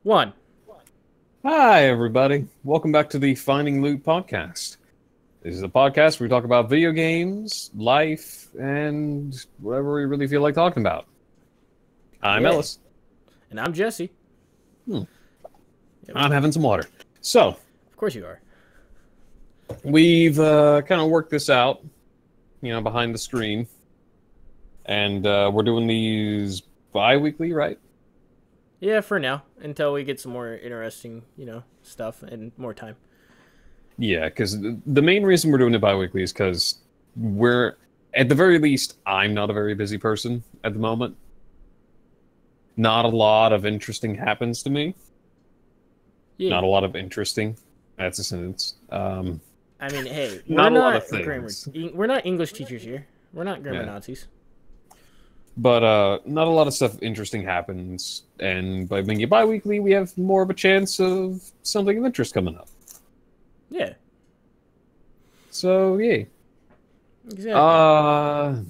One. Hi, everybody. Welcome back to the Finding Loot podcast. This is a podcast where we talk about video games, life, and whatever we really feel like talking about. I'm Yeah. Ellis. And I'm Jesse. I'm having some water. So, Of course you are. we've kind of worked this out, behind the screen. And we're doing these bi-weekly, right? Yeah, for now. Until we get some more interesting, stuff and more time. Yeah, because the main reason we're doing it bi-weekly is because at the very least, I'm not a very busy person at the moment. Not a lot of interesting happens to me. Yeah. Not a lot of interesting. That's a sentence. I mean, hey, Not a lot of things. We're not English teachers here. We're not grammar Yeah. Nazis. But not a lot of stuff interesting happens. And by making it bi-weekly, we have more of a chance of something of interest coming up. Yeah. So, yay. Exactly.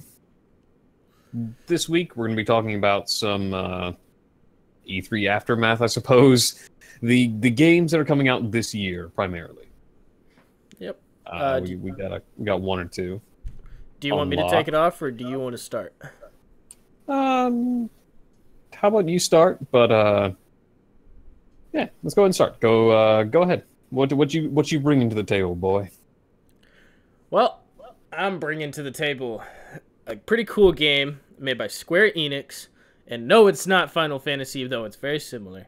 This week we're going to be talking about some E3 aftermath, I suppose. The games that are coming out this year, primarily. Yep. We got one or two. Do you want me to take it off, or do you want to start? How about you start? But yeah, let's go ahead and start. Go ahead. What you bringing to the table, boy? Well, I'm bringing to the table a pretty cool game made by Square Enix. And no, it's not Final Fantasy, though it's very similar.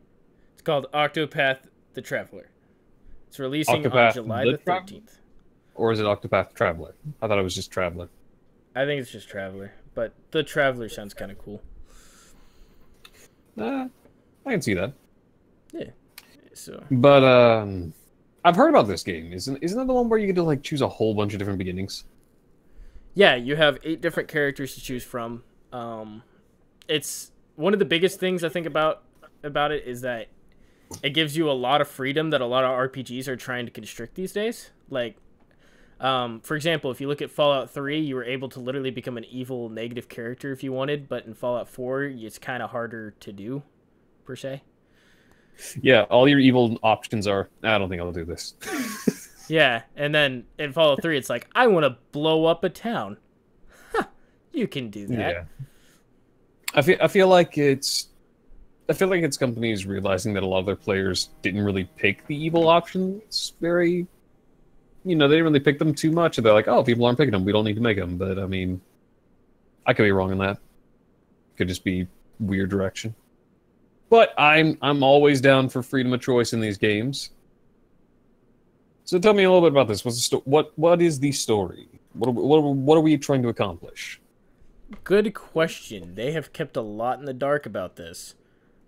It's called Octopath the Traveler. It's releasing Octopath on July the 13th. Or is it Octopath Traveler? I thought it was just Traveler. I think it's just Traveler, but the Traveler sounds kind of cool. I can see that. Yeah. So. But I've heard about this game. Isn't that the one where you get to like choose a whole bunch of different beginnings? Yeah, you have 8 different characters to choose from. It's one of the biggest things I think about it is that it gives you a lot of freedom that a lot of RPGs are trying to constrict these days. Like, for example, if you look at Fallout 3, you were able to literally become an evil negative character if you wanted, but in Fallout 4, it's kind of harder to do, per se. Yeah, all your evil options are, I don't think I'll do this. Yeah, and then in Fallout 3, it's like, I want to blow up a town. Huh, you can do that. Yeah. I feel like it's companies realizing that a lot of their players didn't really pick the evil options very, they didn't really pick them too much. And they're like, oh, people aren't picking them, we don't need to make them. But I mean, I could be wrong on that. Could just be weird direction. But I'm always down for freedom of choice in these games. So tell me a little bit about this. What is the story? What are we trying to accomplish? Good question. They have kept a lot in the dark about this.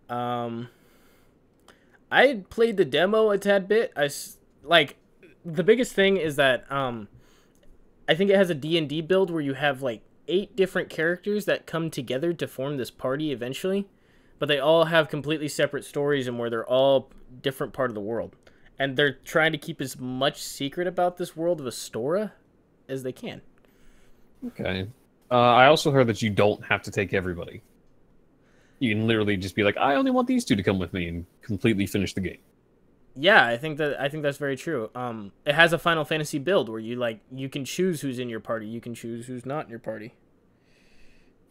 I had played the demo a tad bit. The biggest thing is that I think it has a D&D build where you have like 8 different characters that come together to form this party eventually, but they all have completely separate stories and where they're all different part of the world. And they're trying to keep as much secret about this world of Astora as they can. Okay. I also heard that you don't have to take everybody. You can literally just be like, I only want these 2 to come with me and completely finish the game. Yeah, I think that's very true. It has a Final Fantasy build where you can choose who's in your party, you can choose who's not in your party.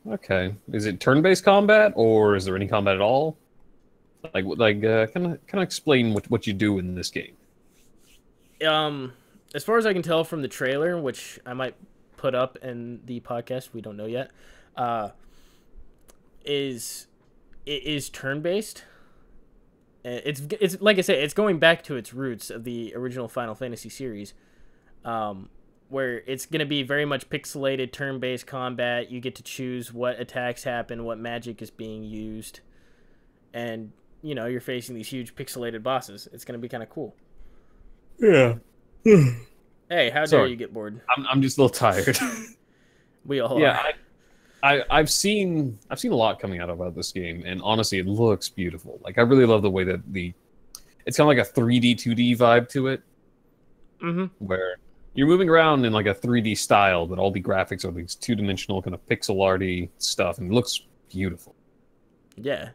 Okay. Is it turn-based combat, or is there any combat at all? Kind of explain what you do in this game. As far as I can tell from the trailer, which I might put up in the podcast, we don't know yet, it is turn-based. It's like I said, it's going back to its roots of the original Final Fantasy series, where it's going to be very much pixelated turn-based combat. You get to choose what attacks happen, what magic is being used, and you're facing these huge pixelated bosses. It's going to be kind of cool. Yeah. Hey, how dare you get bored? I'm just a little tired. We all yeah, are. I've seen a lot coming out about this game, and honestly, it looks beautiful. Like, I really love the way that it's kind of like a 3D, 2D vibe to it. Mm-hmm. Where you're moving around in like a 3D style, but all the graphics are these two-dimensional kind of pixel arty stuff, and it looks beautiful. Yeah.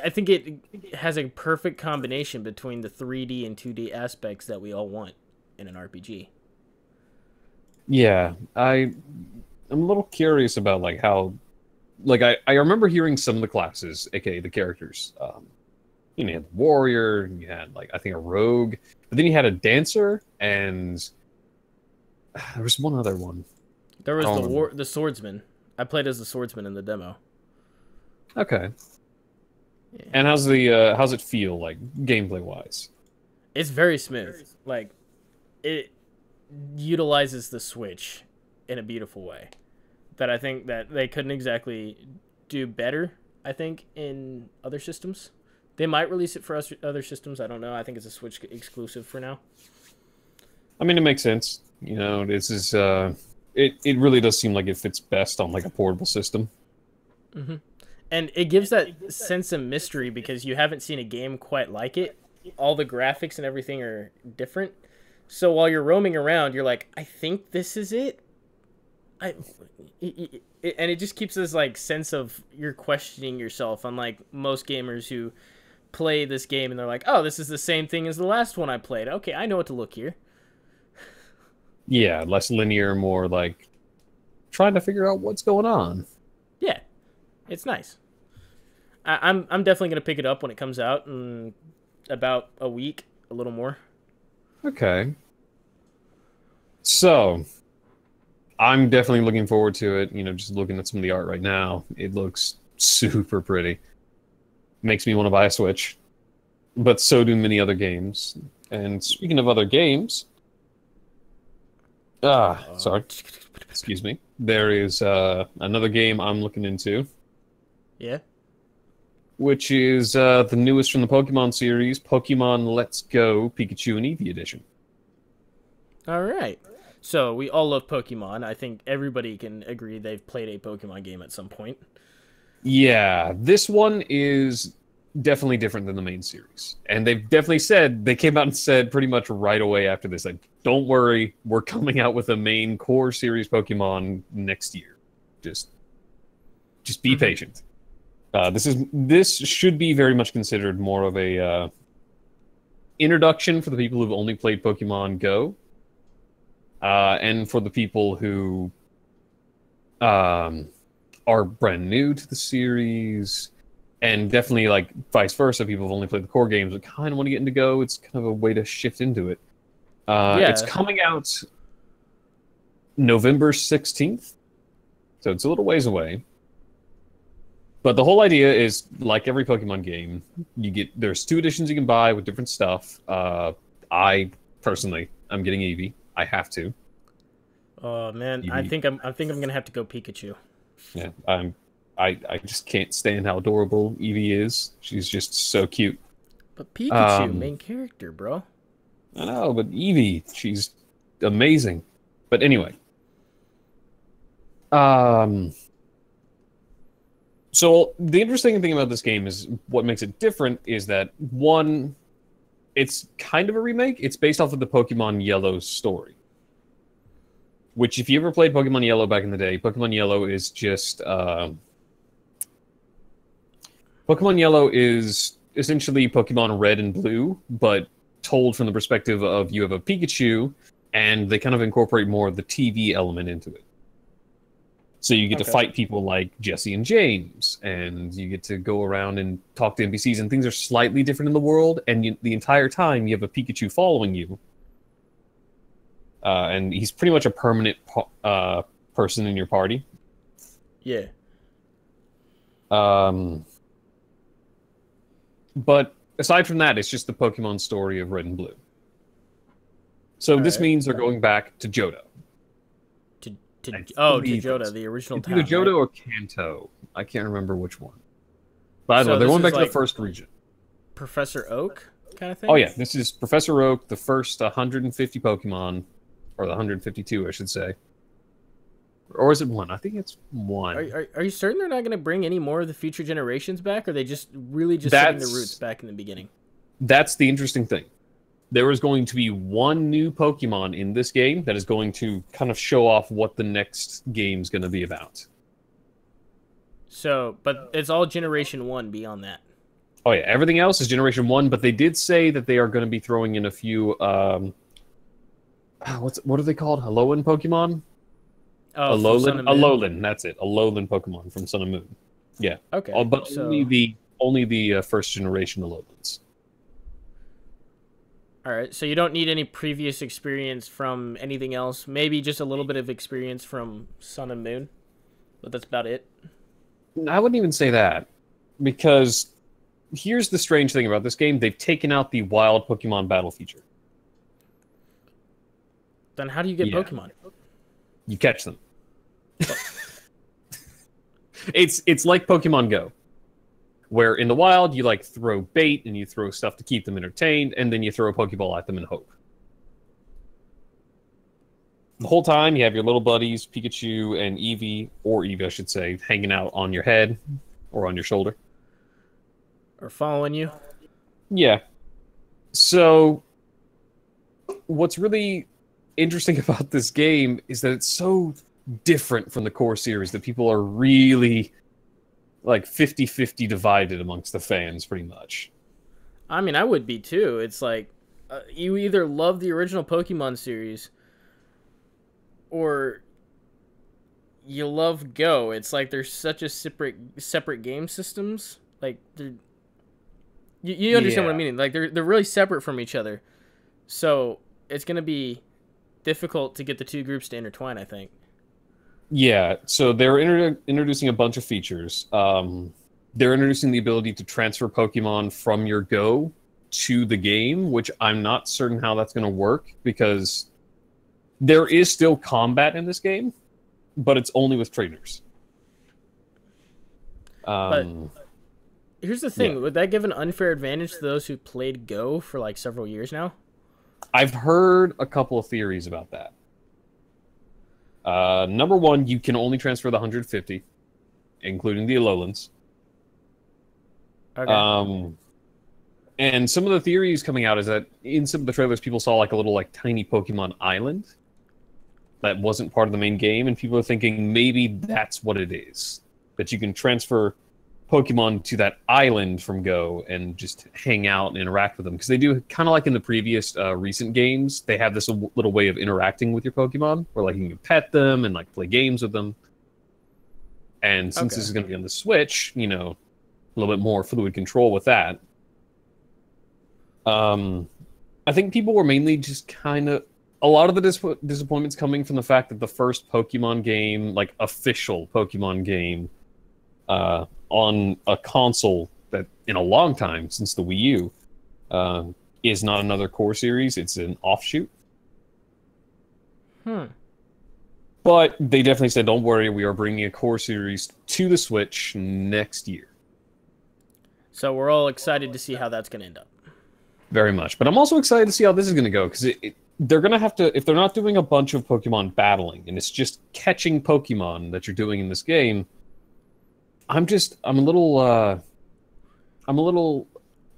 I think it has a perfect combination between the 3D and 2D aspects that we all want in an RPG. Yeah, I'm a little curious about like how, like I remember hearing some of the classes, aka the characters. You know, you had the warrior, you had like I think a rogue, but then you had a dancer, and there was one other one. There was Oh, the swordsman. I played as the swordsman in the demo. okay. Yeah. And how's it feel like gameplay wise? It's very smooth. Like it utilizes the Switch in a beautiful way that I think that they couldn't exactly do better, I think, in other systems. They might release it for other systems. I don't know. I think it's a Switch exclusive for now. I mean, it makes sense. You know, this is it really does seem like it fits best on like a portable system. Hmm. And it gives that sense of mystery because you haven't seen a game quite like it. All the graphics and everything are different. So while you're roaming around, you're like, I think this is it. I, and it just keeps this like sense of you're questioning yourself, unlike most gamers who play this game and they're like, oh, this is the same thing as the last one I played. Okay, I know what to look here. Yeah, less linear, more like trying to figure out what's going on. Yeah, it's nice. I'm definitely gonna pick it up when it comes out in about a week, a little more. Okay. So, I'm definitely looking forward to it. You know, just looking at some of the art right now, it looks super pretty. Makes me want to buy a Switch. But so do many other games. And speaking of other games, sorry, excuse me. There is another game I'm looking into, Yeah. which is the newest from the Pokemon series, Pokemon Let's Go Pikachu and Eevee Edition. All right. So we all love Pokemon. I think everybody can agree they've played a Pokemon game at some point. Yeah, this one is definitely different than the main series. And they've definitely said, they came out and said pretty much right away after this, like, don't worry, we're coming out with a main core series Pokemon next year. Just be patient. This should be very much considered more of a introduction for the people who've only played Pokemon Go, and for the people who are brand new to the series, and definitely like vice versa. People have only played the core games but kind of want to get into Go. It's kind of a way to shift into it. It's coming out November 16th, so it's a little ways away. But the whole idea is, like every Pokemon game, there's 2 editions you can buy with different stuff. I personally, I'm getting Eevee. I have to. Oh man, Eevee. I think I'm gonna have to go Pikachu. Yeah, I just can't stand how adorable Eevee is. She's just so cute. But Pikachu, main character, bro. I know, but Eevee, she's amazing. But anyway, so the interesting thing about this game is what makes it different is that one, it's kind of a remake. It's based off of the Pokemon Yellow story. Which, if you ever played Pokemon Yellow back in the day, Pokemon Yellow is just Pokemon Yellow is essentially Pokemon Red and Blue, but told from the perspective of you have a Pikachu, and they kind of incorporate more of the TV element into it. So you get to fight people like Jesse and James, and you get to go around and talk to NPCs, and things are slightly different in the world, and the entire time you have a Pikachu following you. And he's pretty much a permanent person in your party. Yeah. But aside from that, it's just the Pokemon story of Red and Blue. So this means they're going back to Johto. To Johto, the original town. Either Johto right? or Kanto. I can't remember which one. But I don't know, they're going back to the first region. Professor Oak kind of thing? Oh yeah, this is Professor Oak, the first 150 Pokemon, or the 152, I should say. Or is it 1? I think it's 1. Are you certain they're not going to bring any more of the future generations back, or are they just really setting the roots back in the beginning? That's the interesting thing. There is going to be 1 new Pokemon in this game that is going to kind of show off what the next game's going to be about. So, but it's all Generation 1 beyond that. Oh yeah, everything else is Generation 1, but they did say that they are going to be throwing in a few what are they called? Alolan Pokemon? Oh, from Sun and Moon. Alolan, that's it. Alolan Pokemon from Sun and Moon. Yeah. Okay, But so only the first generation Alolans. all right, so you don't need any previous experience from anything else. Maybe just a little bit of experience from Sun and Moon, but that's about it. I wouldn't even say that, because here's the strange thing about this game: they've taken out the wild Pokemon battle feature. Then how do you get Pokemon? You catch them. It's like Pokemon Go, where in the wild you like throw bait and you throw stuff to keep them entertained, and then you throw a Pokeball at them and hope. The whole time you have your little buddies, Pikachu and Eevee, or Eevee I should say, hanging out on your head or on your shoulder. Or following you? Yeah. So what's really interesting about this game is that it's so different from the core series that people are really like 50-50 divided amongst the fans pretty much. I mean, I would be too. It's like you either love the original Pokemon series or you love Go. It's like there's such a separate game systems. Like you understand what I mean? Like they're really separate from each other. So it's gonna be difficult to get the two groups to intertwine, I think. Yeah, so they're introducing a bunch of features. They're introducing the ability to transfer Pokemon from your Go to the game, which I'm not certain how that's going to work, because there is still combat in this game, but it's only with trainers. But here's the thing. Yeah. Would that give an unfair advantage to those who played Go for like several years now? I've heard a couple of theories about that. Number one, you can only transfer the 150, including the Alolans. Okay. And some of the theories coming out is that in some of the trailers, people saw like a little like tiny Pokemon island that wasn't part of the main game, and people are thinking maybe that's what it is. That you can transfer Pokemon to that island from Go and just hang out and interact with them. Because they do, kind of like in the previous recent games, they have this little way of interacting with your Pokemon, where like you can pet them and like play games with them. And since this is going to be on the Switch, you know, a little bit more fluid control with that. I think people were mainly just kind of... A lot of the disappointments coming from the fact that the first Pokemon game, like official Pokemon game, on a console that in a long time since the Wii U is not another core series. It's an offshoot. But they definitely said, don't worry, we are bringing a core series to the Switch next year. So we're all excited to see how that's going to end up. Very much. But I'm also excited to see how this is going to go, because they're going to have to, if they're not doing a bunch of Pokemon battling, and it's just catching Pokemon that you're doing in this game, I'm a little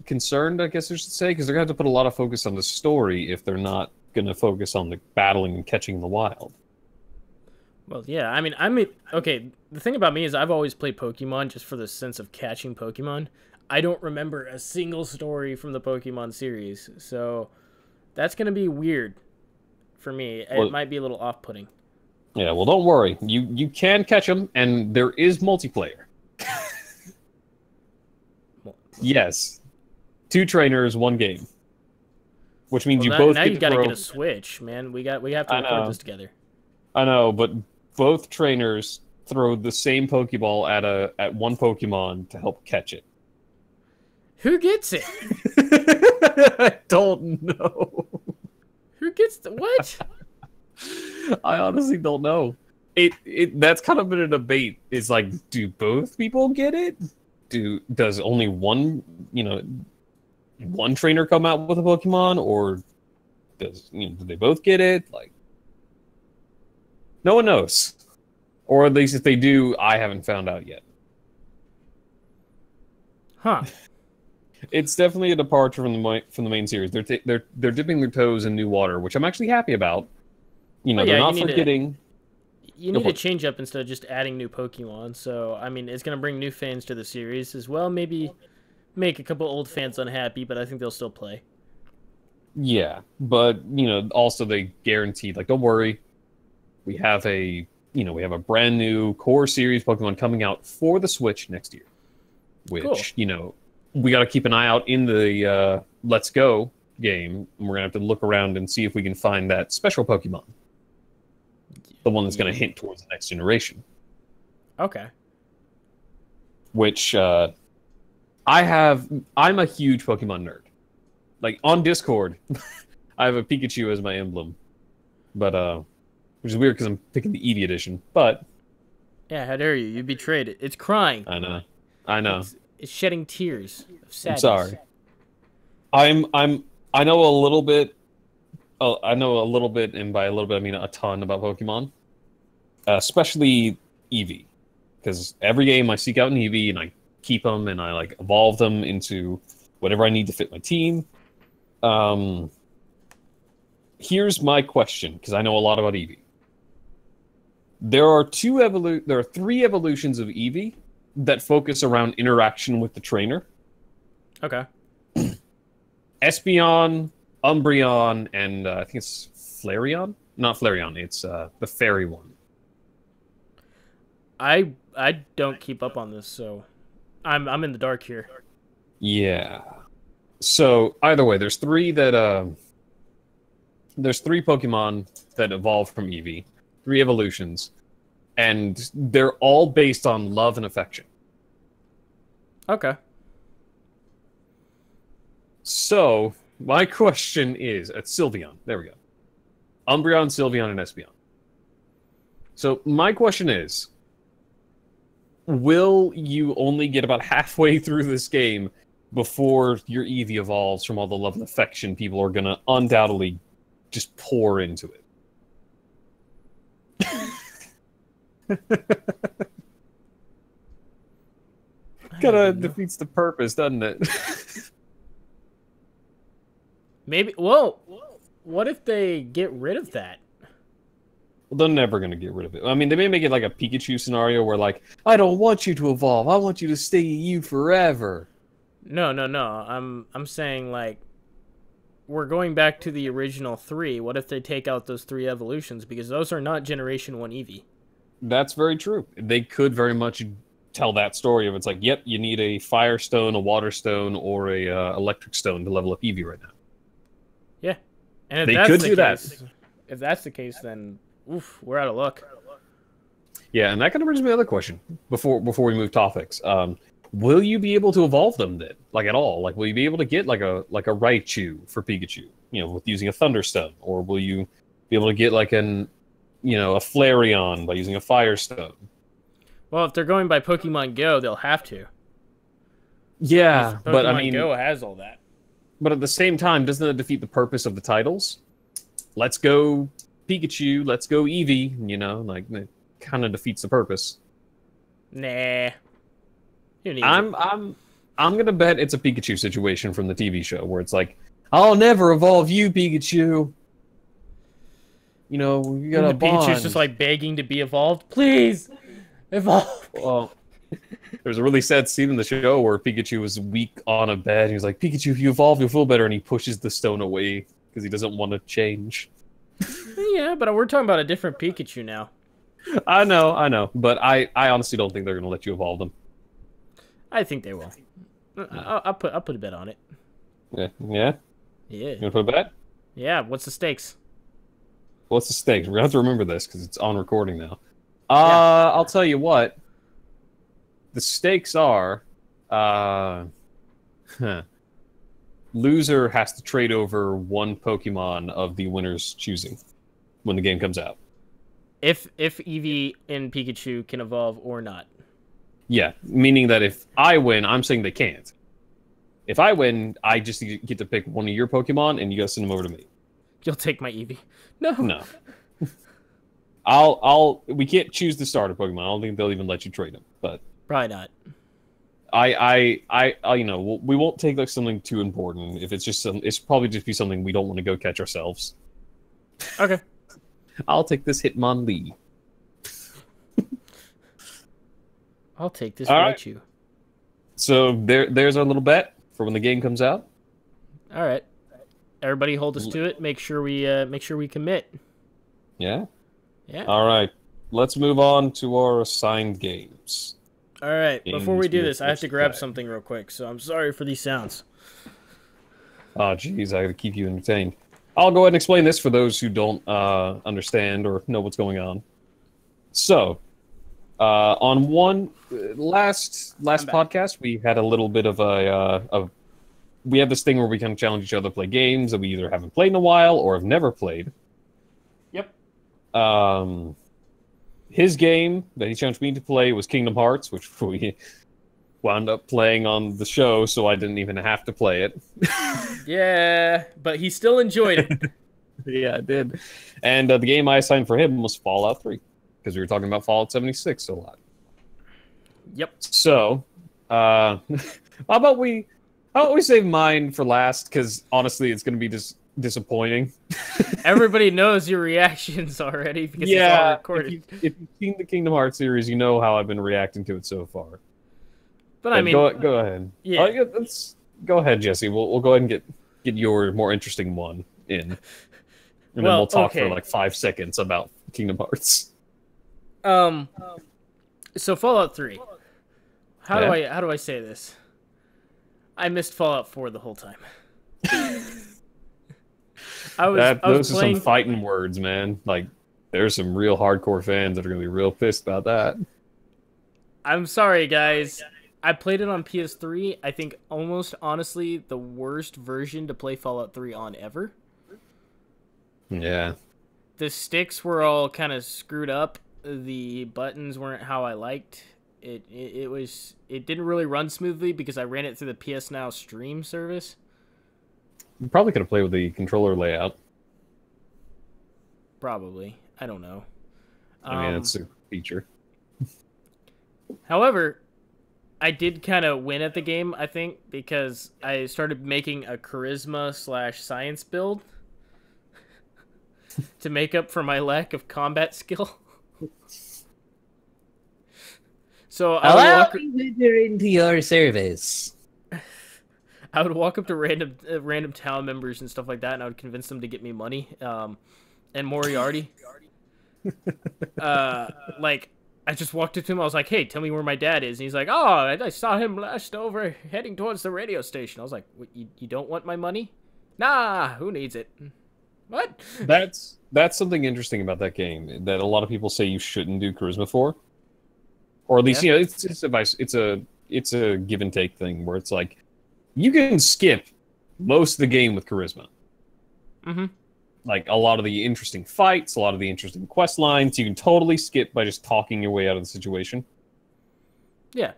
concerned, I guess I should say, because they're going to have to put a lot of focus on the story if they're not going to focus on the battling and catching in the wild. Well, yeah, I mean, okay, the thing about me is I've always played Pokemon just for the sense of catching Pokemon. I don't remember a single story from the Pokemon series, so that's going to be weird for me. It might be a little off-putting. Yeah, well, don't worry. You can catch them, and there is multiplayer. Yes. 2 trainers, 1 game. Which means you both now get you gotta get a Switch, man. We have to record this together. I know, but both trainers throw the same Pokeball at one Pokemon to help catch it. Who gets it? I don't know. Who gets what? I honestly don't know. That's kind of been a debate. It's like, do both people get it? Does only one trainer come out with a Pokemon, or do they both get it? Like, no one knows. Or at least if they do, I haven't found out yet. Huh. It's definitely a departure from the main series. They're dipping their toes in new water, which I'm actually happy about. They're not forgetting. You need to change up instead of just adding new Pokemon. So I mean, it's gonna bring new fans to the series as well. Maybe make a couple old fans unhappy, but I think they'll still play. Yeah, but also they guaranteed like, don't worry, we have a brand new core series Pokemon coming out for the Switch next year, which we got to keep an eye out in the Let's Go game, and we're gonna have to look around and see if we can find that special Pokemon, the one that's gonna hint towards the next generation. Okay. Which I'm a huge Pokemon nerd. Like, on Discord, I have a Pikachu as my emblem. But, which is weird because I'm picking the Eevee edition. But... yeah, how dare you? You betrayed it. It's crying. I know. It's shedding tears of sadness. I'm sorry. I know a little bit... Oh, I know a little bit, and by a little bit I mean a ton about Pokemon. Especially Eevee. Because every game I seek out an Eevee, and I keep them, and I, like, evolve them into whatever I need to fit my team. Here's my question, because I know a lot about Eevee. There are three evolutions of Eevee that focus around interaction with the trainer. Okay. Espeon, Umbreon, and I think it's Flareon? Not Flareon, it's the fairy one. I don't keep up on this, so I'm in the dark here. Yeah. So either way, there's three Pokemon that evolved from Eevee, 3 evolutions, and they're all based on love and affection. Okay. So my question is, at Sylveon, there we go. Umbreon, Sylveon, and Espeon. So my question is, will you only get about halfway through this game before your Eevee evolves from all the love and affection people are going to undoubtedly just pour into it? Kind of defeats the purpose, doesn't it? Maybe. Well, what if they get rid of that? Well, they're never going to get rid of it. I mean, they may make it like a Pikachu scenario where, like, I don't want you to evolve. I want you to stay you forever. No. I'm saying, like, we're going back to the original 3. What if they take out those 3 evolutions? Because those are not Generation 1 Eevee. That's very true. They could very much tell that story of it's like, yep, you need a Fire Stone, a Water Stone, or a Electric Stone to level up Eevee right now. Yeah. And if they that's could the do case, that. If that's the case, then, oof, we're out of luck. Yeah, and that kind of brings me to another question before we move topics. Will you be able to evolve them then? Like, at all? Like, will you be able to get like a Raichu for Pikachu, with using a Thunderstone? Or will you be able to get like a Flareon by using a Fire Stone? Well, if they're going by Pokemon Go, they'll have to. Yeah, but I mean, Go has all that. But at the same time, doesn't that defeat the purpose of the titles? Let's go Pikachu, let's go Eevee, like, it kind of defeats the purpose. Nah. I'm gonna bet it's a Pikachu situation from the TV show where it's like, I'll never evolve you, Pikachu. We got a bond. Pikachu's just like begging to be evolved. Please, evolve. Well, there's a really sad scene in the show where Pikachu was weak on a bed. And he's like, Pikachu, if you evolve, you'll feel better. And he pushes the stone away because he doesn't want to change. Yeah, but we're talking about a different Pikachu now. I know. But I honestly don't think they're going to let you evolve them. I think they will. I'll put a bet on it. Yeah? Yeah? Yeah. You want to put a bet? Yeah, what's the stakes? What's the stakes? We're going to have to remember this because it's on recording now. Yeah. I'll tell you what. The stakes are... Loser has to trade over 1 Pokemon of the winner's choosing when the game comes out. If Eevee and Pikachu can evolve or not. Yeah, meaning that if I win, I'm saying they can't. If I win, I just get to pick one of your Pokemon, and you guys send them over to me. You'll take my Eevee. No. We can't choose the starter Pokemon. I don't think they'll even let you trade them. But probably not. We won't take like something too important. If it's just it's probably just be something we don't want to go catch ourselves. Okay. I'll take this Hitmonlee. I'll take this Raichu. So there's our little bet for when the game comes out. All right. Everybody hold us to it. Make sure we commit. Yeah. Yeah. All right. Let's move on to our assigned games. All right. Before we do this, I have to grab play. something real quick. So I'm sorry for these sounds. Oh, geez, I gotta keep you entertained. I'll go ahead and explain this for those who don't understand or know what's going on. So, on one last podcast, we had a little bit of we have this thing where we kind of challenge each other to play games that we either haven't played in a while or have never played. Yep. His game that he challenged me to play was Kingdom Hearts, which we wound up playing on the show, so I didn't even have to play it. Yeah, but he still enjoyed it. Yeah, I did. And the game I assigned for him was Fallout 3, because we were talking about Fallout 76 a lot. Yep. So, how about we save mine for last? Because honestly, it's going to be just disappointing. Everybody knows your reactions already because it's all recorded. If you've seen the Kingdom Hearts series, you know how I've been reacting to it so far. But I mean, go ahead. Yeah. Let's go ahead, Jesse. We'll go ahead and get your more interesting one in, and then we'll talk for like 5 seconds about Kingdom Hearts. So Fallout 3. How do I say this? I missed Fallout 4 the whole time. Those are some fighting words, man. Like, there's some real hardcore fans that are gonna be real pissed about that. I'm sorry, guys. I played it on PS3. I think almost honestly the worst version to play Fallout 3 on ever. Yeah. The sticks were all kind of screwed up. The buttons weren't how I liked. It didn't really run smoothly because I ran it through the PS Now stream service. You probably could have played with the controller layout. Probably. I don't know. I mean, it's a feature. However, I did kind of win at the game, I think, because I started making a charisma/science build to make up for my lack of combat skill. So allow me to enter into your service. I would walk up to random town members and stuff like that, and I would convince them to get me money. And Moriarty, like, I just walked up to him. I was like, "Hey, tell me where my dad is." And he's like, "Oh, I saw him last over heading towards the radio station." I was like, "You don't want my money? Nah, who needs it?" What? That's something interesting about that game that a lot of people say you shouldn't do charisma for, or at least it's a give and take thing where it's like you can skip most of the game with charisma. Mm-hmm. Like a lot of the interesting fights, a lot of the interesting quest lines, you can totally skip by just talking your way out of the situation. Yeah.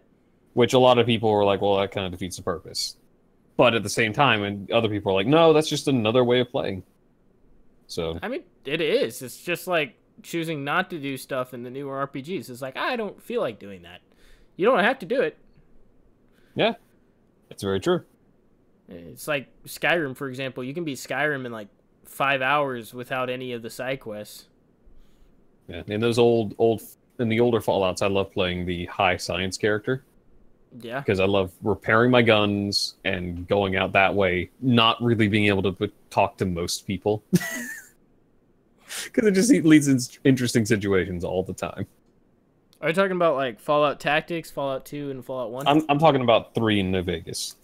Which a lot of people were like, well, that kind of defeats the purpose. But at the same time, and other people are like, no, that's just another way of playing. So I mean, it is. It's just like choosing not to do stuff in the newer RPGs. It's like, I don't feel like doing that. You don't have to do it. Yeah. It's very true. It's like Skyrim, for example. You can beat Skyrim in like 5 hours without any of the side quests. Yeah, in those in the older Fallouts, I love playing the high science character. Yeah. Because I love repairing my guns and going out that way, not really being able to talk to most people. Because it just leads in interesting situations all the time. Are you talking about like Fallout Tactics, Fallout 2, and Fallout 1? I'm talking about 3 in New Vegas.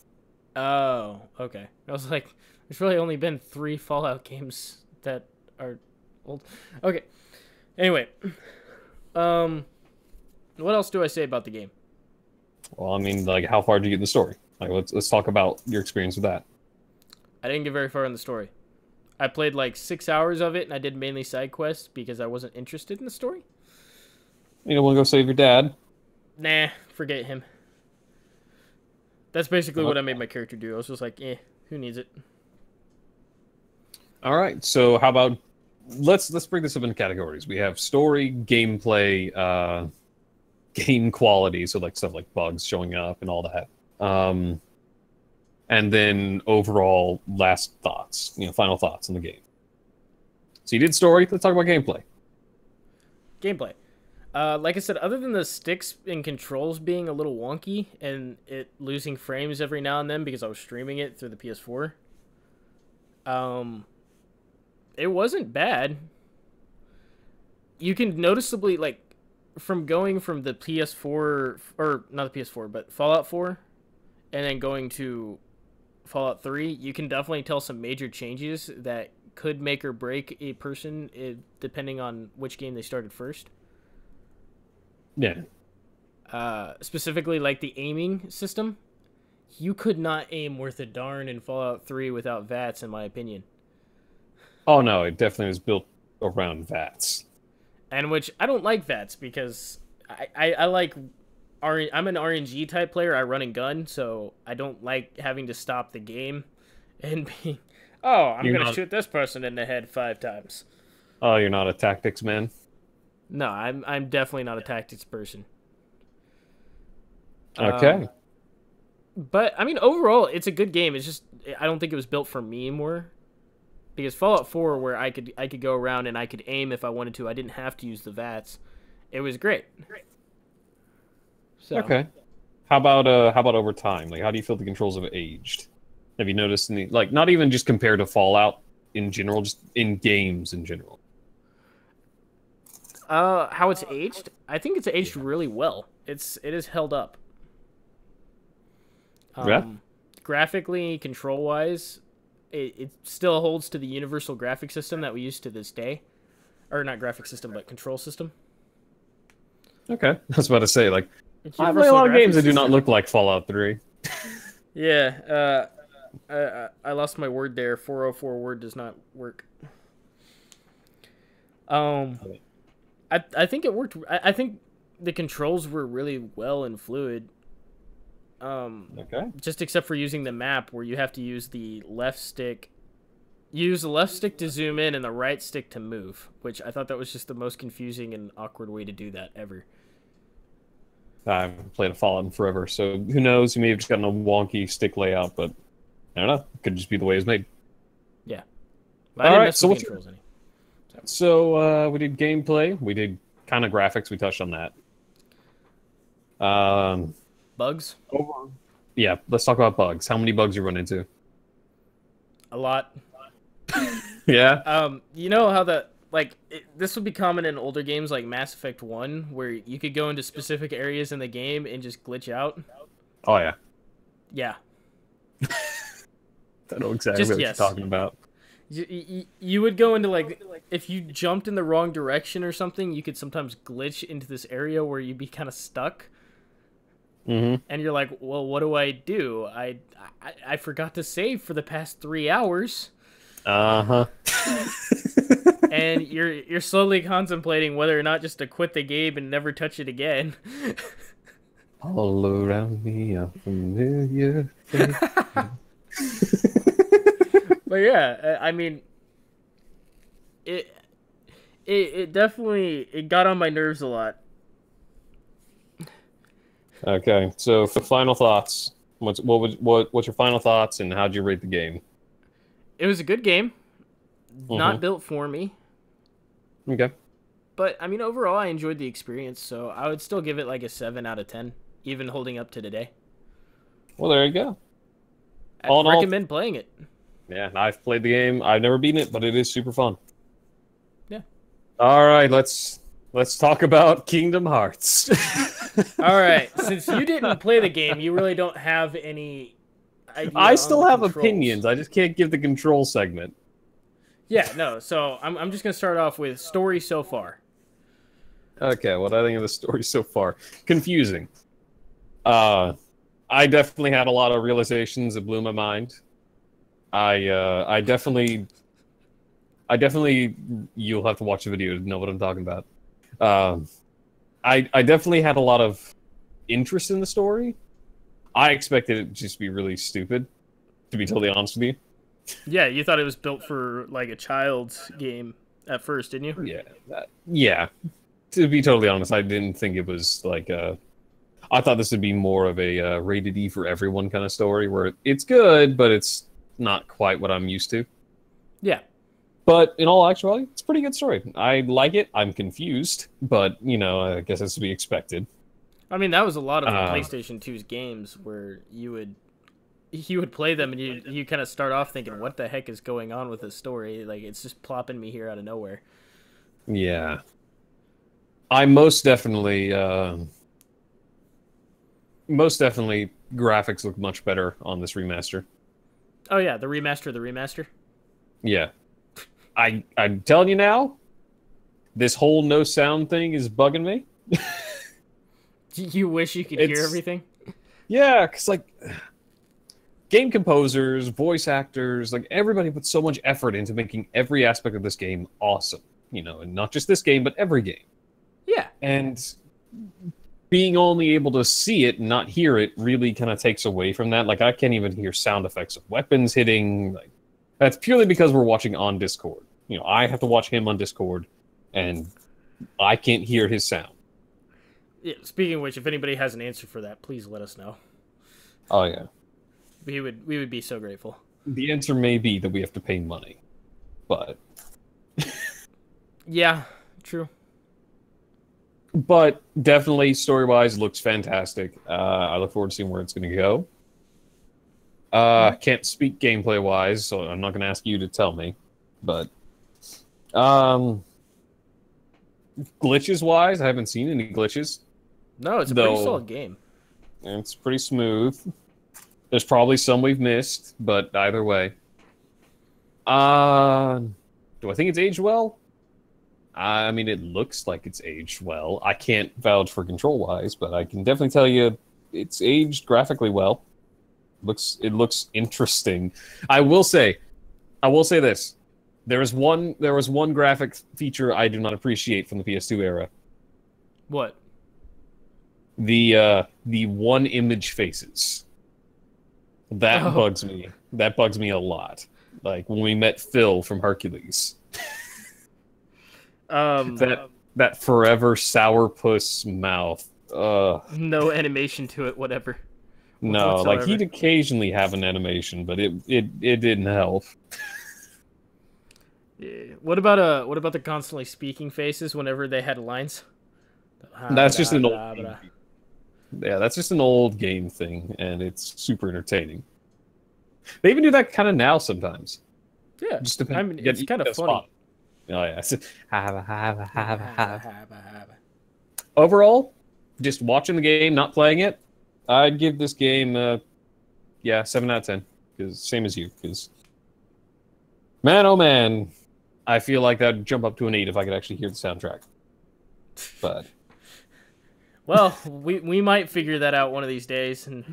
Oh, okay. I was like, there's really only been 3 Fallout games that are old. Okay. Anyway, what else do I say about the game? Well, I mean, like, how far did you get in the story? Like, let's talk about your experience with that. I didn't get very far in the story. I played like 6 hours of it, and I did mainly side quests because I wasn't interested in the story. You don't want to go save your dad? Nah, forget him. That's basically what I made my character do. I was just like, who needs it? All right, so how about let's break this up into categories. We have story, gameplay, game quality, so like stuff like bugs showing up and all that. And then overall last thoughts, final thoughts on the game. So you did story, let's talk about gameplay. Gameplay. Like I said, other than the sticks and controls being a little wonky and it losing frames every now and then because I was streaming it through the PS4, it wasn't bad. You can noticeably, like, from going from the PS4, or not the PS4, but Fallout 4, and then going to Fallout 3, you can definitely tell some major changes that could make or break a person depending on which game they started first. Yeah. Specifically, like the aiming system. You could not aim worth a darn in Fallout 3 without VATS, in my opinion. Oh no, it definitely was built around VATS. And which I don't like VATS because I like I'm an RNG type player. I run and gun, so I don't like having to stop the game and being, oh, I'm gonna shoot this person in the head 5 times. Oh, you're not a tactics man? No, I'm definitely not a tactics person. Okay. But I mean, overall, it's a good game. It's just I don't think it was built for me more. Because Fallout 4, where I could go around and I could aim if I wanted to, I didn't have to use the VATS. It was great. So. Okay. How about over time? Like, how do you feel the controls have aged? Have you noticed any, like, not even just compared to Fallout in general, just in games in general? How it's aged? I think it's aged really well. It is held up. Yeah. Graphically, control-wise, it still holds to the universal graphic system that we use to this day. Or not graphic system, but control system. Okay. I was about to say, like, I play a lot of games that do not look like Fallout 3. Yeah, I lost my word there. 404 word does not work. I think it worked. I think the controls were really well and fluid. Okay. Just except for using the map where you have to use the left stick. Use the left stick to zoom in and the right stick to move, which I thought that was just the most confusing and awkward way to do that ever. I haven't played a Fallout in forever, so who knows? You may have just gotten a wonky stick layout, but I don't know. It could just be the way it's made. Yeah. All right, so what's your... So we did gameplay. We did kind of graphics. We touched on that. Bugs? Yeah, let's talk about bugs. How many bugs you run into? A lot. Yeah? You know how this would be common in older games like Mass Effect 1, where you could go into specific areas in the game and just glitch out? Oh, yeah. Yeah. I know exactly what you're talking about. You would go into, like, if you jumped in the wrong direction or something, you could sometimes glitch into this area where you'd be kind of stuck. Mm-hmm. And you're like, well, what do? I forgot to save for the past 3 hours. Uh-huh. And you're slowly contemplating whether or not just to quit the game and never touch it again. All around me a familiar face. But yeah, I mean, it definitely got on my nerves a lot. Okay, so for final thoughts, what's your final thoughts and how'd you rate the game? It was a good game, not built for me. Okay. But I mean, overall, I enjoyed the experience, so I would still give it like a 7 out of 10, even holding up to today. Well, there you go. I'd recommend playing it. Yeah, I've played the game. I've never beaten it, but it is super fun. Yeah. All right, let's talk about Kingdom Hearts. All right, since you didn't play the game, you really don't have any idea. I still have opinions. I just can't give the control segment. Yeah, no. So I'm just gonna start off with story so far. Okay, what I think of the story so far, confusing. I definitely had a lot of realizations that blew my mind. I definitely, you'll have to watch the video to know what I'm talking about. I definitely had a lot of interest in the story. I expected it to just be really stupid, to be totally honest with you. Yeah, you thought it was built for like a child's game at first, didn't you? Yeah, yeah. To be totally honest, I didn't think it was like a... I thought this would be more of a rated E for everyone kind of story, where it's good, but it's not quite what I'm used to. Yeah. But in all actuality, it's a pretty good story. I like it. I'm confused, but I guess that's to be expected. I mean, that was a lot of PlayStation 2's games where you would play them and you kind of start off thinking, what the heck is going on with this story? Like, it's just plopping me here out of nowhere. Yeah. I most definitely graphics look much better on this remaster. Oh yeah, the remaster. Yeah. I'm telling you now, this whole no sound thing is bugging me. You wish you could hear everything? Yeah, because, like, game composers, voice actors, like, everybody puts so much effort into making every aspect of this game awesome. And not just this game, but every game. Yeah. And being only able to see it and not hear it really kind of takes away from that. Like, I can't even hear sound effects of weapons hitting. Like, that's purely because we're watching on Discord. I have to watch him on Discord, and I can't hear his sound. Yeah, speaking of which, if anybody has an answer for that, please let us know. Oh, yeah. We would be so grateful. The answer may be that we have to pay money, but... Yeah, true. But definitely, story-wise, looks fantastic. I look forward to seeing where it's going to go. Can't speak gameplay-wise, so I'm not going to ask you to tell me. But, glitches-wise, I haven't seen any glitches. No, it's a pretty solid game. It's pretty smooth. There's probably some we've missed, but either way. Do I think it's aged well? I mean, it looks like it's aged well. I can't vouch for control-wise, but I can definitely tell you it's aged graphically well. It looks interesting. I will say this. There was one graphic feature I do not appreciate from the PS2 era. What? The one image faces. That bugs me. That bugs me a lot. Like when we met Phil from Hercules. That forever sourpuss mouth. No animation to it, whatever. No, whatsoever. like he'd occasionally have an animation, but it didn't help. Yeah. What about the constantly speaking faces whenever they had lines? That's just an old game. Yeah, that's just an old game thing, and it's super entertaining. They even do that kind of now sometimes. Yeah, just depends. I mean, it's kind of funny. Oh yeah. Overall, just watching the game, not playing it, I'd give this game 7 out of 10. Because same as you. Because man, oh man, I feel like that'd jump up to an 8 if I could actually hear the soundtrack. But well, we might figure that out one of these days, and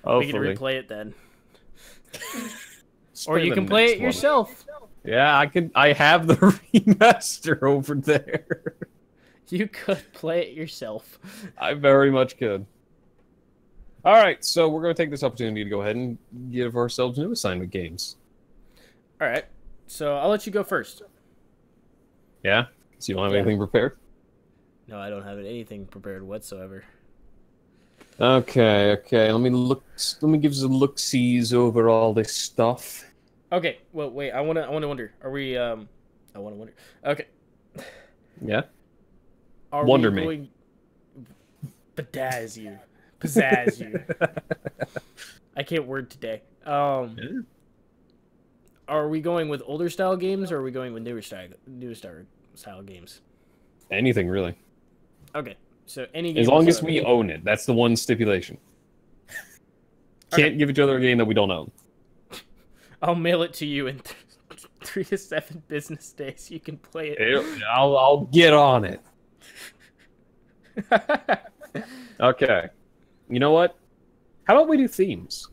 we can replay it then. Or you can play it yourself. Yeah, I have the remaster over there. You could play it yourself. I very much could. All right, so we're going to take this opportunity to go ahead and give ourselves new assignment games. All right, so I'll let you go first. Yeah? So you don't have anything prepared? No, I don't have anything prepared whatsoever. Okay. Let me give you a look-sees over all this stuff. Okay. Well, wait. I want to wonder. Are we? I want to wonder. Okay. Yeah. Are wonder we me. Going... Pizzazz you. I can't word today. Are we going with older style games, or are we going with newer style games? Anything really. Okay. So any game. As long as we own it, that's the one stipulation. Can't give each other a game that we don't own. I'll mail it to you in 3 to 7 business days. You can play it. I'll get on it. Okay. You know what? How about we do themes?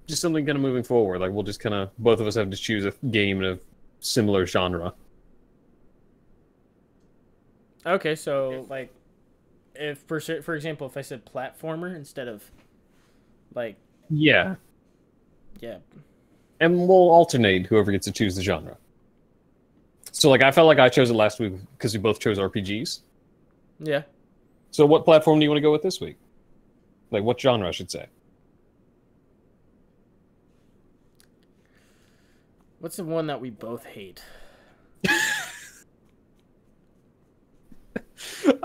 Just something kind of moving forward. Like we'll just kind of both of us have to choose a game in a similar genre. Okay, so like, if for example, if I said platformer instead of, like, yeah, and we'll alternate whoever gets to choose the genre. So like, I felt like I chose it last week because we both chose RPGs. Yeah. So what platform do you want to go with this week? Like what genre, I should say. What's the one that we both hate?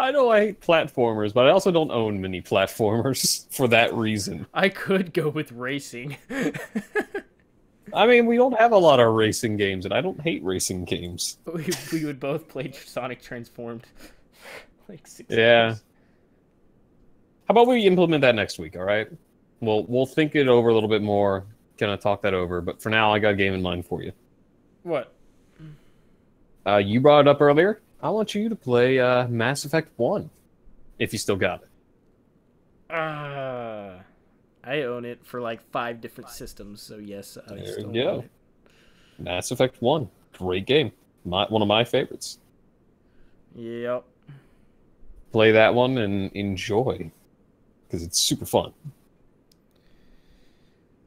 I know I hate platformers, but I also don't own many platformers for that reason. I could go with racing. I mean, we don't have a lot of racing games, and I don't hate racing games. we would both play Sonic Transformed. Like 6 Yeah. years. How about we implement that next week, all right? We'll think it over a little bit more, kind of talk that over, but for now, I got a game in mind for you. What? You brought it up earlier. I want you to play Mass Effect 1, if you still got it. I own it for like 5 different systems, so yes, I There still you go. own it. Mass Effect 1, great game. One of my favorites. Yep. Play that one and enjoy, because it's super fun.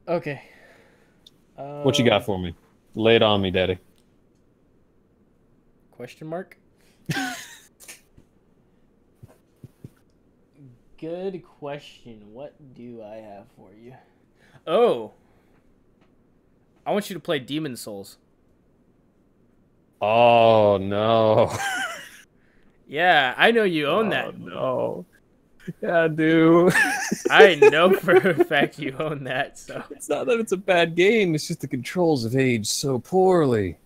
Okay. What you got for me? Lay it on me, Daddy. Question mark? Good question. What do I have for you? Oh. I want you to play Demon Souls. Oh, no. Yeah, I know you own that. No. Yeah, I do. I know for a fact you own that, so. It's not that it's a bad game, it's just the controls have aged so poorly.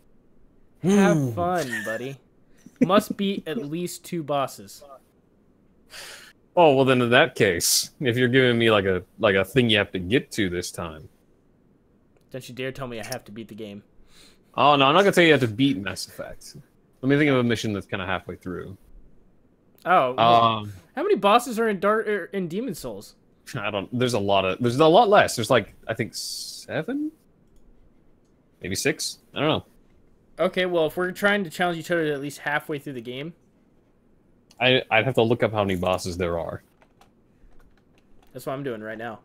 Have fun, buddy. Must beat at least 2 bosses. Oh, well then in that case, if you're giving me like a thing you have to get to this time. Don't you dare tell me I have to beat the game. Oh, no, I'm not going to tell you have to beat Mass Effect. Let me think of a mission that's kind of halfway through. Oh, well, how many bosses are in Demon Souls? There's a lot less. There's like, I think 7? Maybe 6? I don't know. Okay, well, if we're trying to challenge each other at least halfway through the game, I'd have to look up how many bosses there are. that's what I'm doing right now.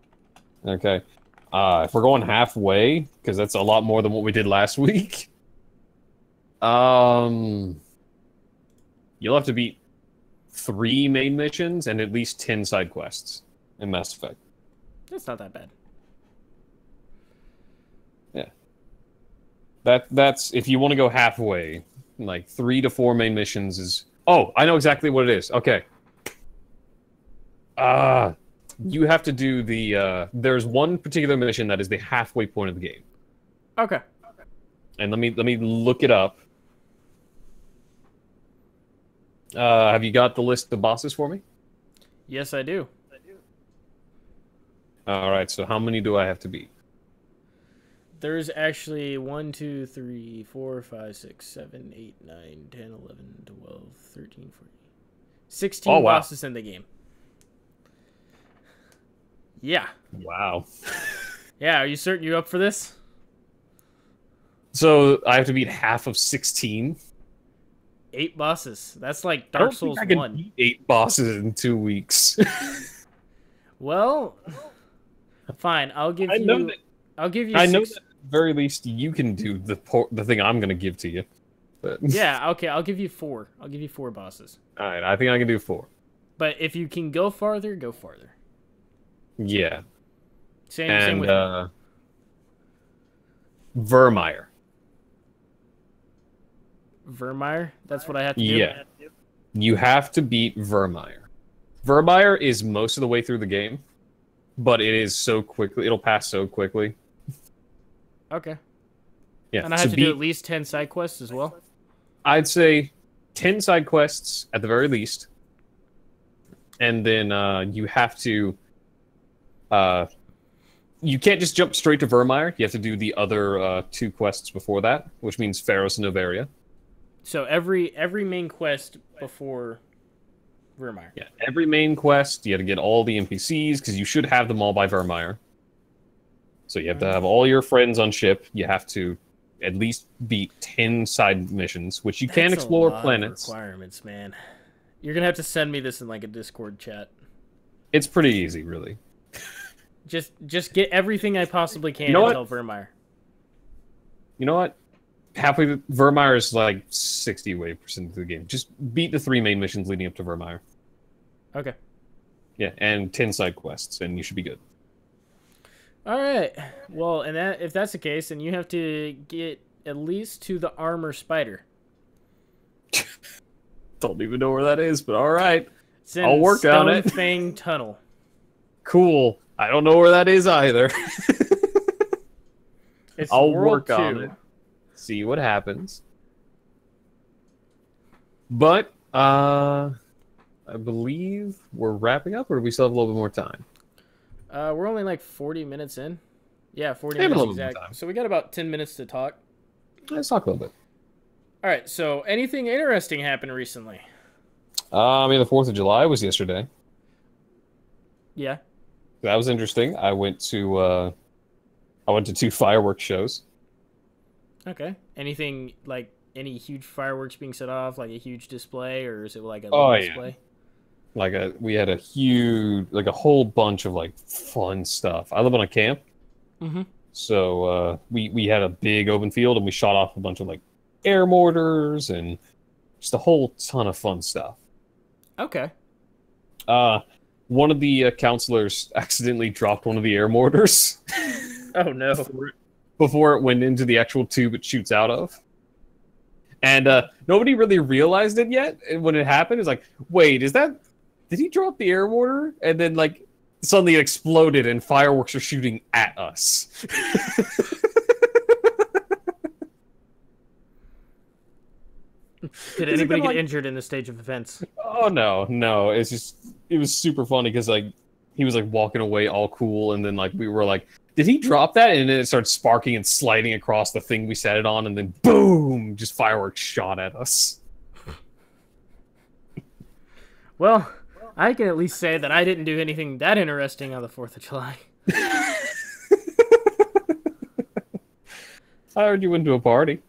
Okay. If we're going halfway, because that's a lot more than what we did last week. You'll have to beat 3 main missions and at least 10 side quests in Mass Effect. That's not that bad. Yeah. That's if you want to go halfway, like 3 to 4 main missions is. Oh, I know exactly what it is. Okay. You have to do the. There's one particular mission that is the halfway point of the game. Okay. And let me look it up. Have you got the list of bosses for me? Yes, I do. All right. So how many do I have to beat? There's actually 1, 2, 3, 4, 5, 6, 7, 8, 9, 10, 11, 12, 13, 14, 16 Oh, wow. bosses in the game. Yeah. Wow. Yeah, are you certain you're up for this? So I have to beat half of 16. 8 bosses. That's like I Dark don't Souls think I can 1. beat 8 bosses in 2 weeks. Well, fine. I'll give I you. know that. I'll give you. I know 6. that at the very least you can do the thing I'm going to give to you. But Yeah. Okay. I'll give you 4. I'll give you 4 bosses. all right, I think I can do 4. But if you can go farther, go farther. Yeah. Same And with Vermeer. Vermeer. That's what I have to do. Yeah. You have to beat Vermeer. Vermeer is most of the way through the game, but it is so quickly. It'll pass so quickly. Okay. Yeah. And I have to do at least 10 side quests as well. I'd say 10 side quests at the very least. And then you have to... you can't just jump straight to Vermeer. You have to do the other 2 quests before that, which means Pharos and Novaria. So every main quest before Vermeer. Yeah, every main quest, you have to get all the NPCs, because you should have them all by Vermeer. So you have to have all your friends on ship. You have to at least beat 10 side missions, which you can explore planets. Requirements, man. You're gonna have to send me this in like a Discord chat. It's pretty easy, really. Just get everything I possibly can You know until Vermeer. You know what? Halfway, Vermeer is like 60% of the game. Just beat the 3 main missions leading up to Vermeer. Okay. Yeah, and 10 side quests, and you should be good. All right. Well, and if that's the case, then you have to get at least to the armor spider. Don't even know where that is, but all right. It's in I'll work on it. Fang Tunnel. Cool. I don't know where that is either. It's I'll World work 2. on it. See what happens. But I believe we're wrapping up, or do we still have a little bit more time? We're only like 40 minutes in. Yeah, 40 We have a minutes little bit more exact. time. So we got about 10 minutes to talk. Let's talk a little bit. All right. So anything interesting happened recently? I mean, the 4th of July was yesterday. Yeah. That was interesting. I went to 2 fireworks shows. Okay. Anything like any huge fireworks being set off, like a huge display, or is it like a Oh, little yeah. display? We had a huge, like a whole bunch of like fun stuff. I live on a camp, Mm-hmm. so we had a big open field and we shot off a bunch of like air mortars and just a whole ton of fun stuff. Okay. One of the counselors accidentally dropped one of the air mortars Oh no. before it went into the actual tube it shoots out of. And nobody really realized it yet. And when it happened, it's like, wait, did he drop the air mortar? And then like suddenly it exploded and fireworks are shooting at us. Did anybody get injured in this stage of events? Oh no. It was super funny because like he was like walking away all cool, and then like we were like, did he drop that? And then it started sparking and sliding across the thing we set it on, and then boom, just fireworks shot at us. Well, I can at least say that I didn't do anything that interesting on the 4th of July. I heard you went to a party.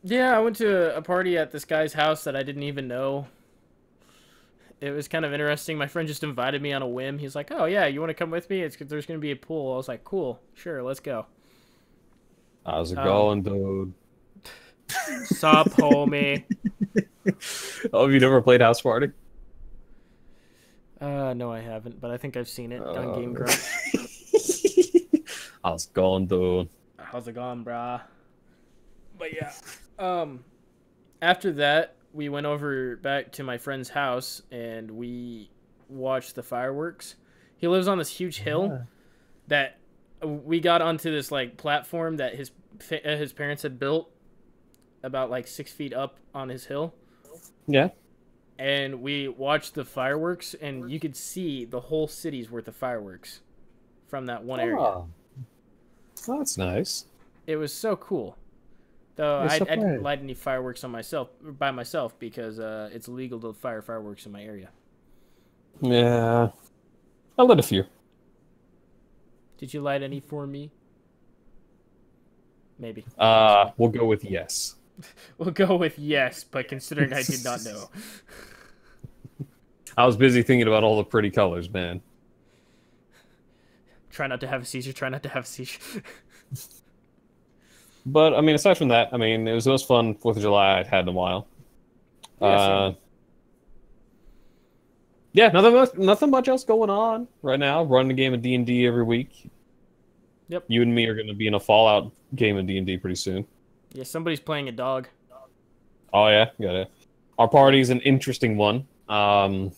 Yeah, I went to a party at this guy's house that I didn't even know. It was kind of interesting. My friend just invited me on a whim. He's like, "Oh yeah, you want to come with me? There's going to be a pool." I was like, "Cool, sure, let's go." How's it going, dude? Sup, homie? Oh, have you never played House Party? No, I haven't, but I think I've seen it on Game Grumps. How's it going, dude? How's it going, brah? But yeah, after that, we went over back to my friend's house and we watched the fireworks. He lives on this huge hill that we got onto this like platform that his parents had built about like 6 feet up on his hill. Yeah. And we watched the fireworks, and you could see the whole city's worth of fireworks from that one area. Oh, that's nice. It was so cool. Though I didn't light any fireworks by myself because it's illegal to fire fireworks in my area. Yeah. I lit a few. Did you light any for me? Maybe. We'll go with yes. We'll go with yes, but considering I did not know. I was busy thinking about all the pretty colors, man. Try not to have a seizure, try not to have a seizure. But, I mean, aside from that, I mean, it was the most fun 4th of July I'd had in a while. Yeah, nothing much else going on right now. Running a game of D&D every week. Yep. You and me are going to be in a Fallout game of D&D pretty soon. Yeah, somebody's playing a dog. Oh, yeah? Got it. Our party's an interesting one. I'm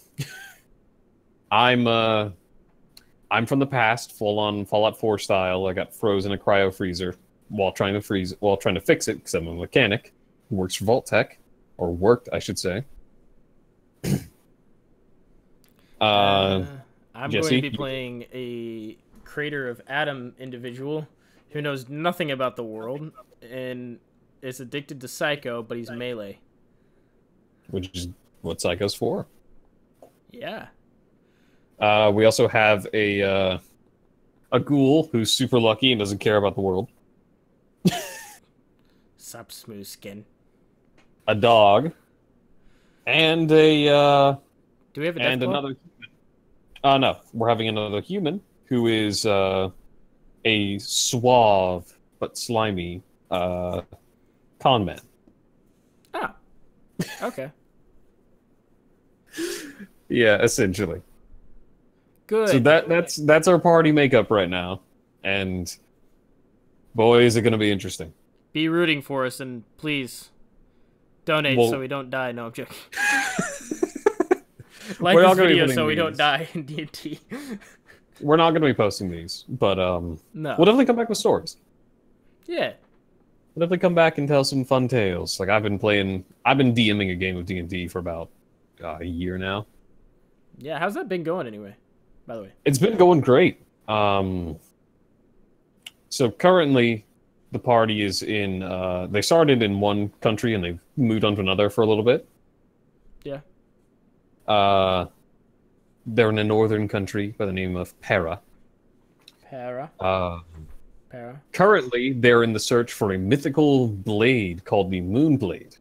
from the past, full-on Fallout 4 style. I got frozen in a cryo freezer while trying to fix it because I'm a mechanic who works for Vault Tech, or worked, I should say. I'm Jesse, going to be playing a Crater of Adam individual who knows nothing about the world and is addicted to Psycho, but he's melee. Which is what Psycho's for. Yeah. We also have a ghoul who's super lucky and doesn't care about the world. Sup, smooth skin. A dog. And a Do we have a and death another human. No, we're having another human who is a suave but slimy con man. Ah. Okay. Yeah, essentially. Good. So that's our party makeup right now, and boy, is it going to be interesting. Be rooting for us and please donate so we don't die. No, I'm joking. Like We're this not gonna be video putting so we don't these. die in D&D. We're not going to be posting these, but No. we'll definitely come back with stories. Yeah. We'll definitely come back and tell some fun tales. Like I've been DMing a game of D&D for about a year now. Yeah, how's that been going anyway, by the way? It's been going great. So currently, the party is in. They started in one country and they've moved on to another for a little bit. Yeah. They're in a northern country by the name of Para. Para. Para. Currently, they're in the search for a mythical blade called the Moonblade.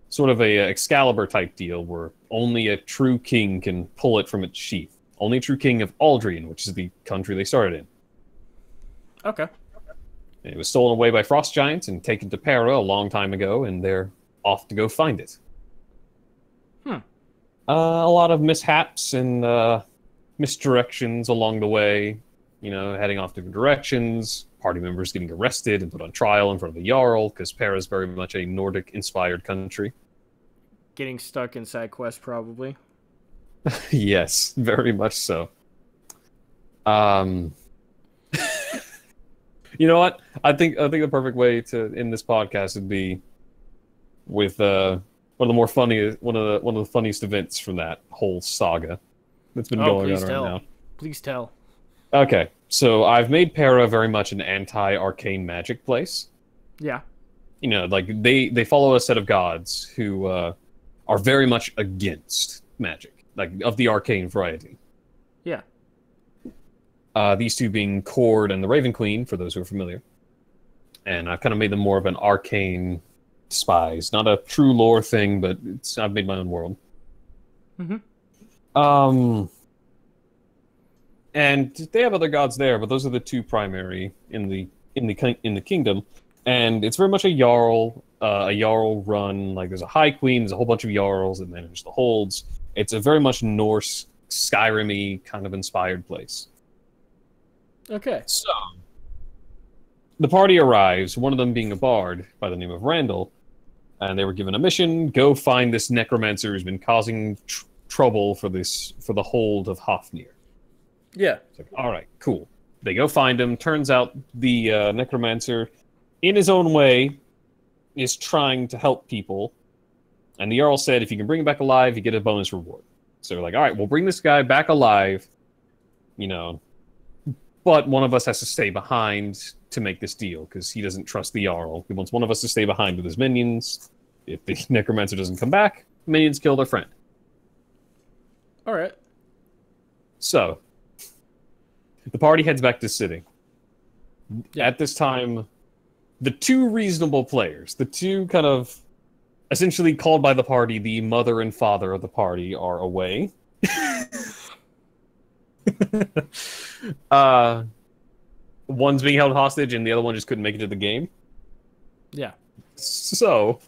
Sort of a Excalibur type deal where only a true king can pull it from its sheath. Only a true king of Aldrian, which is the country they started in. Okay. And it was stolen away by frost giants and taken to Para a long time ago, and they're off to go find it. A lot of mishaps and misdirections along the way. You know, heading off different directions. Party members getting arrested and put on trial in front of the Jarl, because Para is very much a Nordic-inspired country. Getting stuck in side quest, probably. Yes, very much so. You know what? I think the perfect way to end this podcast would be with one of the funniest events from that whole saga that's been going on right now. Please tell. Okay, so I've made Para very much an anti-arcane magic place. Yeah. You know, like they follow a set of gods who are very much against magic, like of the arcane variety. Yeah. These two being Cord and the Raven Queen, for those who are familiar. And I've kind of made them more of an arcane spies. Not a true lore thing, but I've made my own world. Mm-hmm. And they have other gods there, but those are the two primary in the kingdom. And it's very much a Jarl run. Like there's a High Queen, there's a whole bunch of Jarls that manage the holds. It's a very much Norse, Skyrim-y kind of inspired place. Okay. So, the party arrives, one of them being a bard by the name of Randall, and they were given a mission: go find this necromancer who's been causing trouble for the hold of Hofnir. Yeah. It's like, all right, cool. They go find him. Turns out the necromancer, in his own way, is trying to help people. And the Jarl said, if you can bring him back alive, you get a bonus reward. So they're like, all right, we'll bring this guy back alive, you know, but one of us has to stay behind to make this deal, because he doesn't trust the Jarl. He wants one of us to stay behind with his minions. If the necromancer doesn't come back, minions kill their friend. All right. So, the party heads back to the city. Yeah. At this time, the two reasonable players, the two kind of essentially called by the party the mother and father of the party, are away. One's being held hostage and the other one just couldn't make it to the game. Yeah. So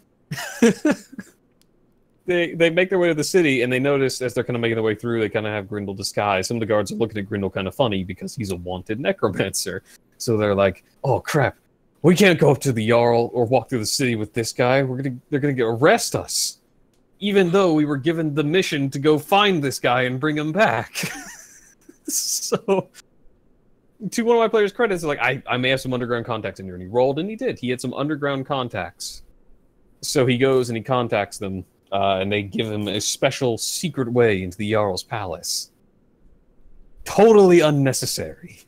they make their way to the city, and they notice as they're kind of making their way through, they kind of have Grindel disguised. Some of the guards are looking at Grindel kind of funny because he's a wanted necromancer. So they're like, "Oh crap, we can't go up to the Jarl or walk through the city with this guy. They're gonna arrest us, even though we were given the mission to go find this guy and bring him back." So, to one of my players' credits, like I may have some underground contacts in here, and he rolled, and he did. He had some underground contacts. So he goes and he contacts them, and they give him a special secret way into the Jarl's palace. Totally unnecessary.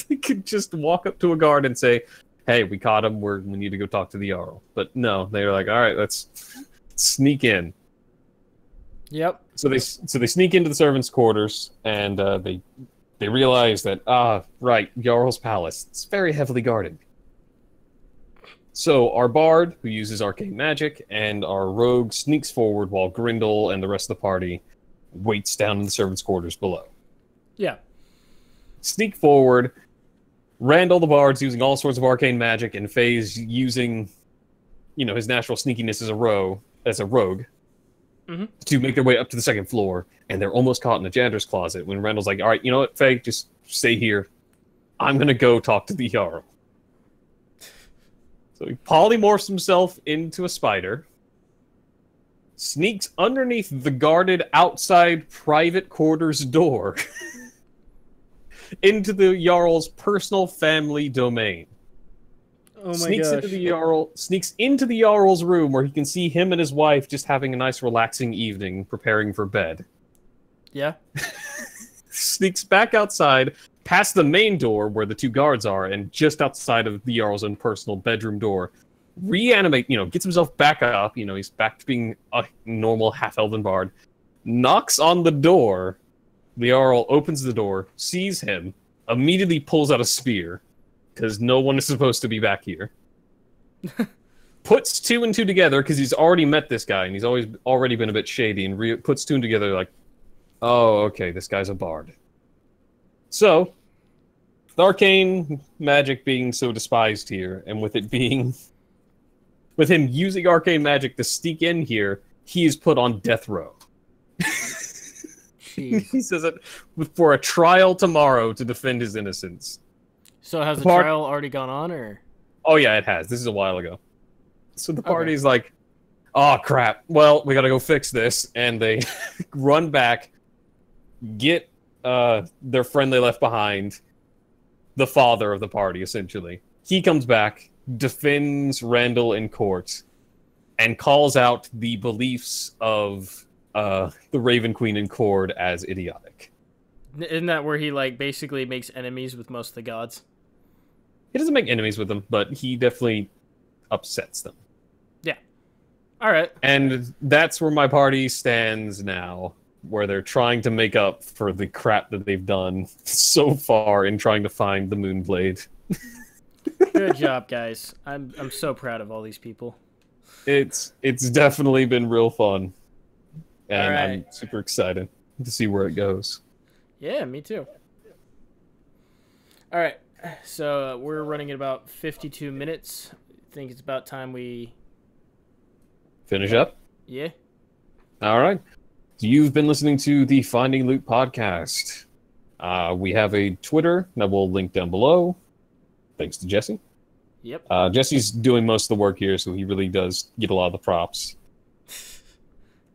They could just walk up to a guard and say, "Hey, we caught him. We need to go talk to the Jarl." But no, they're like, "All right, let's sneak in." Yep. So they sneak into the servants' quarters, and they realize that right, Jarl's palace. It's very heavily guarded. So our bard, who uses arcane magic, and our rogue sneaks forward while Grindel and the rest of the party waits down in the servants' quarters below. Yeah. Sneak forward. Randall the bard's using all sorts of arcane magic, and Faye's using, his natural sneakiness as a rogue, mm-hmm. to make their way up to the second floor, and they're almost caught in the janitor's closet when Randall's like, "All right, you know what, Faye, just stay here. I'm gonna go talk to the Jarl." So he polymorphs himself into a spider, sneaks underneath the guarded outside private quarters door into the Jarl's personal family domain. Oh my Sneaks gosh. sneaks into the Jarl's room where he can see him and his wife just having a nice relaxing evening, preparing for bed. Yeah. Sneaks back outside, past the main door where the two guards are, and just outside of the Jarl's own personal bedroom door. Reanimate, gets himself back up, he's back to being a normal half-elven bard. Knocks on the door. The Jarl opens the door, sees him, immediately pulls out a spear, because no one is supposed to be back here. Puts two and two together, because he's already met this guy, and he's already been a bit shady, and puts two and together like, oh, okay, this guy's a bard. So, the arcane magic being so despised here, and with him using arcane magic to sneak in here, he is put on death row. He says it for a trial tomorrow to defend his innocence. So has the trial already gone on, or? Oh yeah, it has. This is a while ago. So the party's like, oh crap, well, we gotta go fix this. And they run back, get their friend they left behind, the father of the party, essentially. He comes back, defends Randall in court, and calls out the beliefs of the Raven Queen and Cord as idiotic. Isn't that where he, basically makes enemies with most of the gods? He doesn't make enemies with them, but he definitely upsets them. Yeah. All right. And that's where my party stands now, where they're trying to make up for the crap that they've done so far in trying to find the Moonblade. Good job, guys. I'm so proud of all these people. It's definitely been real fun. And All right. I'm super excited to see where it goes. Yeah, me too. All right. So we're running at about 52 minutes. I think it's about time we... Finish up? Yeah. All right. You've been listening to the Finding Loot podcast. We have a Twitter that we'll link down below. Thanks to Jesse. Yep. Jesse's doing most of the work here, so he really does get a lot of the props.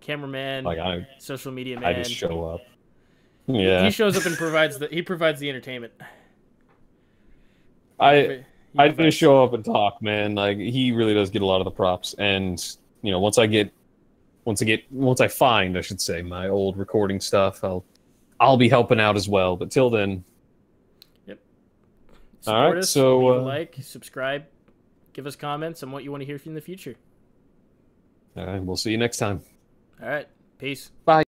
Cameraman, social media man. I just show up. Yeah. He shows up and provides the entertainment. I just show up and talk, man. He really does get a lot of the props, and once I find, I should say, my old recording stuff, I'll be helping out as well. But till then, yep. All right. So leave a subscribe, give us comments on what you want to hear from in the future. all right, we'll see you next time. All right. Peace. Bye.